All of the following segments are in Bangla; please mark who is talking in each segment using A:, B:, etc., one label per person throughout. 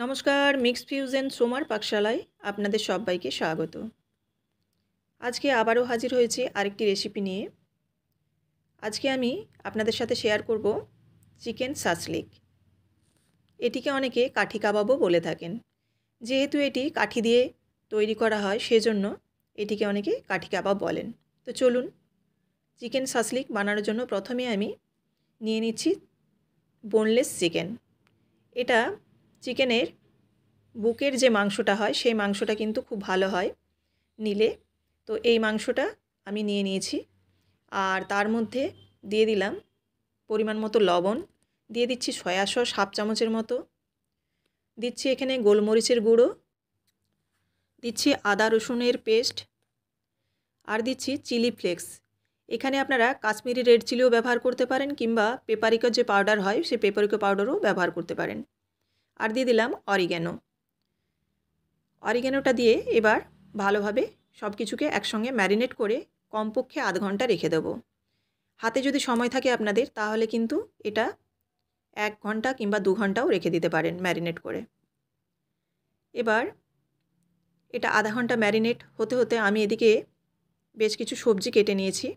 A: নমস্কার, মিক্সড ফিউশন সোমার পাকশালায় আপনাদের সবাইকে স্বাগত। আজকে আবারও হাজির হয়েছি আরেকটি রেসিপি নিয়ে। আজকে আমি আপনাদের সাথে শেয়ার করব চিকেন সাসলিক। এটিকে অনেকে কাঠি কাবাবও বলে থাকেন। যেহেতু এটি কাঠি দিয়ে তৈরি করা হয় সেজন্য এটিকে অনেকে কাঠি কাবাব বলেন। তো চলুন, চিকেন সাসলিক বানানোর জন্য প্রথমে আমি নিয়ে নিচ্ছি বোনলেস চিকেন। এটা চিকেনের বুকের যে মাংসটা হয় সেই মাংসটা কিন্তু খুব ভালো হয় নিলে। তো এই মাংসটা আমি নিয়ে নিয়েছি, আর তার মধ্যে দিয়ে দিলাম পরিমাণ মতো লবণ, দিয়ে দিচ্ছি সয়া সস হাফ চামচের মতো, দিচ্ছি এখানে গোলমরিচের গুঁড়ো, দিচ্ছি আদা রসুনের পেস্ট, আর দিচ্ছি চিলি ফ্লেক্স। এখানে আপনারা কাশ্মীরি রেড চিলিও ব্যবহার করতে পারেন, কিংবা পেপারিকা যে পাউডার হয় সেই পেপারিকা পাউডারও ব্যবহার করতে পারেন। আর দিয়ে দিলাম অরিগ্যানোটা দিয়ে এবার ভালোভাবে সব কিছুকে একসঙ্গে ম্যারিনেট করে কমপক্ষে আধ ঘন্টা রেখে দেবো। হাতে যদি সময় থাকে আপনাদের তাহলে কিন্তু এটা 1 ঘন্টা কিংবা 2 ঘন্টাও রেখে দিতে পারেন ম্যারিনেট করে। এবার এটা আধা ঘন্টা ম্যারিনেট হতে হতে আমি এদিকে বেশ কিছু সবজি কেটে নিয়েছি,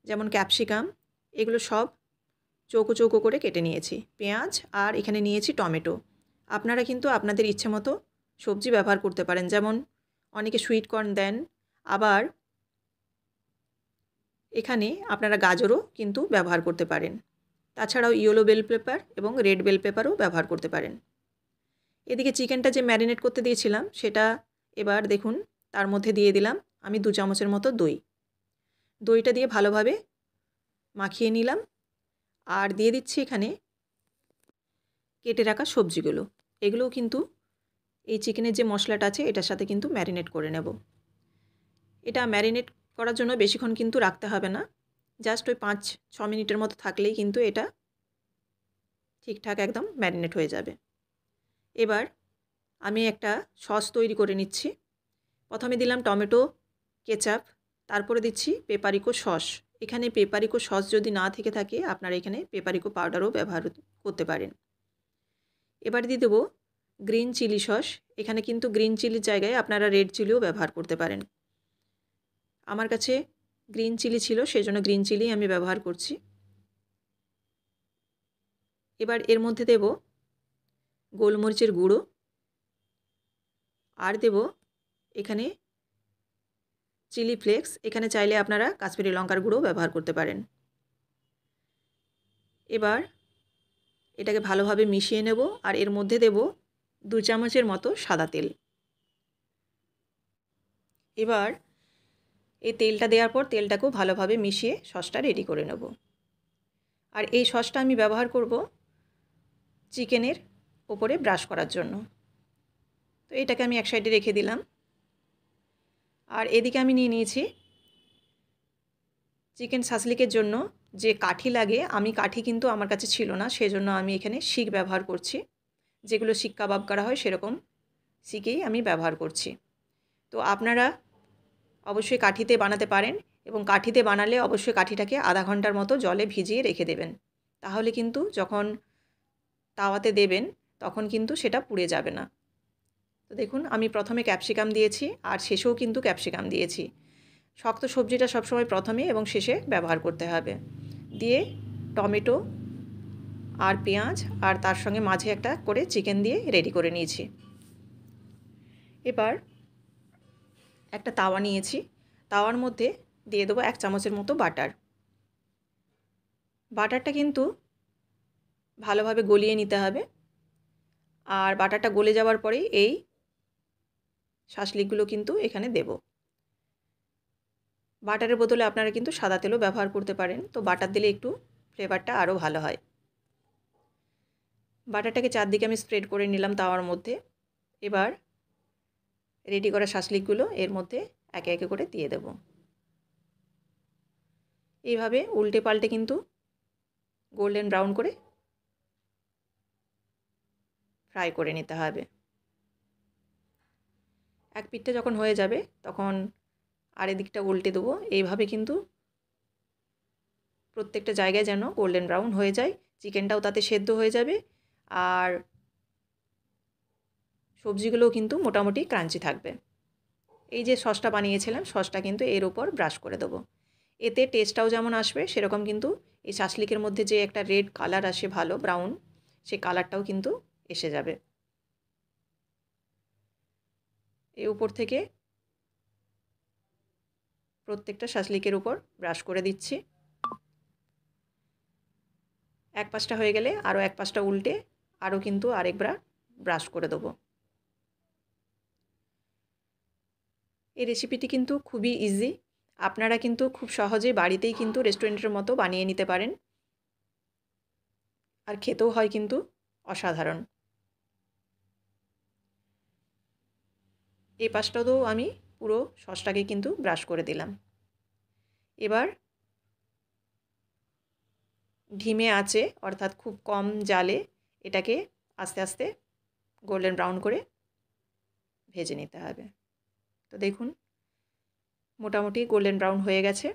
A: যেমন ক্যাপসিকাম, এগুলো সব চৌকো চৌকো করে কেটে নিয়েছি, পেঁয়াজ, আর এখানে নিয়েছি টমেটো। আপনারা কিন্তু আপনাদের ইচ্ছে মতো সবজি ব্যবহার করতে পারেন, যেমন অনেকে সুইট কর্ন দেন, আবার এখানে আপনারা গাজরও কিন্তু ব্যবহার করতে পারেন। তাছাড়াও ইয়েলো বেল পেপার এবং রেড বেল পেপারও ব্যবহার করতে পারেন। এদিকে চিকেনটা যে ম্যারিনেট করতে দিয়েছিলাম সেটা এবার দেখুন তার মধ্যে দিয়ে দিলাম আমি 2 চামচের মতো দইটা দিয়ে ভালোভাবে মাখিয়ে নিলাম, আর দিয়ে দিচ্ছি এখানে কেটে রাখা সবজিগুলো। এগুলোও কিন্তু এই চিকেনের যে মশলাটা আছে এটার সাথে কিন্তু ম্যারিনেট করে নেব। এটা ম্যারিনেট করার জন্য বেশিক্ষণ কিন্তু রাখতে হবে না, জাস্ট ওই 5-6 মিনিটের মতো থাকলেই কিন্তু এটা ঠিকঠাক একদম ম্যারিনেট হয়ে যাবে। এবার আমি একটা সস তৈরি করে নিচ্ছি। প্রথমে দিলাম টমেটো কেচাপ, তারপরে দিচ্ছি পেপারিকো সস। এখানে পেপারিকো সস যদি না থেকে থাকে আপনারা এখানে পেপারিকো পাউডারও ব্যবহার করতে পারেন। এবার দিয়ে দেবো গ্রিন চিলি সস। এখানে কিন্তু গ্রিন চিলির জায়গায় আপনারা রেড চিলিও ব্যবহার করতে পারেন। আমার কাছে গ্রিন চিলি ছিল সেজন্য গ্রিন চিলি আমি ব্যবহার করছি। এবার এর মধ্যে দেব গোলমরিচের গুঁড়ো, আর দেব এখানে চিলি ফ্লেক্স। এখানে চাইলে আপনারা কাশ্মীরি লঙ্কার গুঁড়ো ব্যবহার করতে পারেন। এবার এটাকে ভালোভাবে মিশিয়ে নেব, আর এর মধ্যে দেব 2 চামচের মতো সাদা তেল। এবার এই তেলটা দেওয়ার পর তেলটাকেও ভালোভাবে মিশিয়ে সসটা রেডি করে নেব। আর এই সসটা আমি ব্যবহার করব চিকেনের ওপরে ব্রাশ করার জন্য। তো এটাকে আমি এক সাইডে রেখে দিলাম। আর এদিকে আমি নিয়ে নিয়েছি চিকেন সাসলিকের জন্য যে কাঠি লাগে, আমি কাঠি কিন্তু আমার কাছে ছিল না, সেজন্য আমি এখানে শিক ব্যবহার করছি। যেগুলো শিক কাবাব করা হয় সেরকম শিকেই আমি ব্যবহার করছি। তো আপনারা অবশ্যই কাঠিতে বানাতে পারেন, এবং কাঠিতে বানালে অবশ্যই কাঠিটাকে আধা ঘন্টার মতো জলে ভিজিয়ে রেখে দেবেন। তাহলে কিন্তু যখন তাওয়াতে দেবেন তখন কিন্তু সেটা পুড়ে যাবে না। তো দেখুন আমি প্রথমে ক্যাপসিকাম দিয়েছি আর শেষেও কিন্তু ক্যাপসিকাম দিয়েছি। শক্ত সবজিটা সবসময় প্রথমে এবং শেষে ব্যবহার করতে হবে। দিয়ে টমেটো আর পেঁয়াজ আর তার সঙ্গে মাঝে একটা করে চিকেন দিয়ে রেডি করে নিয়েছি। এবার একটা তাওয়া নিয়েছি, তাওয়ার মধ্যে দিয়ে দেবো 1 চামচের মতো বাটার। বাটারটা কিন্তু ভালোভাবে গলিয়ে নিতে হবে, আর বাটারটা গলে যাওয়ার পরেই এই শাসলিকগুলো কিন্তু এখানে দেব। বাটারের বদলে আপনারা কিন্তু সাদা তেলও ব্যবহার করতে পারেন, তো বাটার দিলে একটু ফ্লেভারটা আরও ভালো হয়। বাটারটাকে চারদিকে আমি স্প্রেড করে নিলাম তাওয়ার মধ্যে। এবার রেডি করা শাসলিকগুলো এর মধ্যে একে একে করে দিয়ে দেব। এইভাবে উল্টে পাল্টে কিন্তু গোল্ডেন ব্রাউন করে ফ্রাই করে নিতে হবে। এক পিঠটা যখন হয়ে যাবে তখন আরেকদিকটা উল্টে দেবো। এইভাবে কিন্তু প্রত্যেকটা জায়গায় যেন গোল্ডেন ব্রাউন হয়ে যায়, চিকেনটাও তাতে সেদ্ধ হয়ে যাবে, আর সবজিগুলোও কিন্তু মোটামুটি ক্রাঞ্চি থাকবে। এই যে সসটা বানিয়েছিলাম, সসটা কিন্তু এর উপর ব্রাশ করে দেবো। এতে টেস্টটাও যেমন আসবে, সেরকম কিন্তু এই শাসলিকের মধ্যে যে একটা রেড কালার আসে ভালো, ব্রাউন, সেই কালারটাও কিন্তু এসে যাবে। এই উপর থেকে প্রত্যেকটা শাসলিকের উপর ব্রাশ করে দিচ্ছি। এক পাশটা হয়ে গেলে আরও এক পাশটা উল্টে আরও কিন্তু আরেকবার ব্রাশ করে দেবো। এই রেসিপিটি কিন্তু খুবই ইজি, আপনারা কিন্তু খুব সহজেই বাড়িতেই কিন্তু রেস্টুরেন্টের মতো বানিয়ে নিতে পারেন, আর খেতেও হয় কিন্তু অসাধারণ। এই পাশটাতেও আমি পুরো সসটাকে কিন্তু ব্রাশ করে দিলাম। এবার ধিমে আঁচে অর্থাৎ খুব কম জালে এটাকে আস্তে আস্তে গোল্ডেন ব্রাউন করে ভেজে নিতে হবে। তো দেখুন মোটামুটি গোল্ডেন ব্রাউন হয়ে গেছে।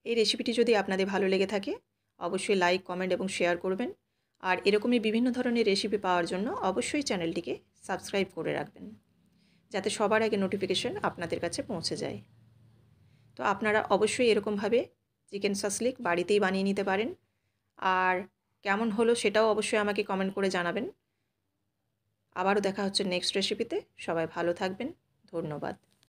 A: এই রেসিপিটি যদি আপনাদের ভালো লেগে থাকে অবশ্যই লাইক, কমেন্ট এবং শেয়ার করবেন। আর এরকমই বিভিন্ন ধরনের রেসিপি পাওয়ার জন্য অবশ্যই চ্যানেলটিকে সাবস্ক্রাইব করে রাখবেন, যাতে সবার আগে নোটিফিকেশন আপনাদের কাছে পৌঁছে যায়। তো আপনারা অবশ্যই এরকমভাবে চিকেন শাসলিক বাড়িতেই বানিয়ে নিতে পারেন। আর কেমন হলো সেটাও অবশ্যই আমাকে কমেন্ট করে জানাবেন। আবারও দেখা হচ্ছে নেক্সট রেসিপিতে। সবাই ভালো থাকবেন। ধন্যবাদ।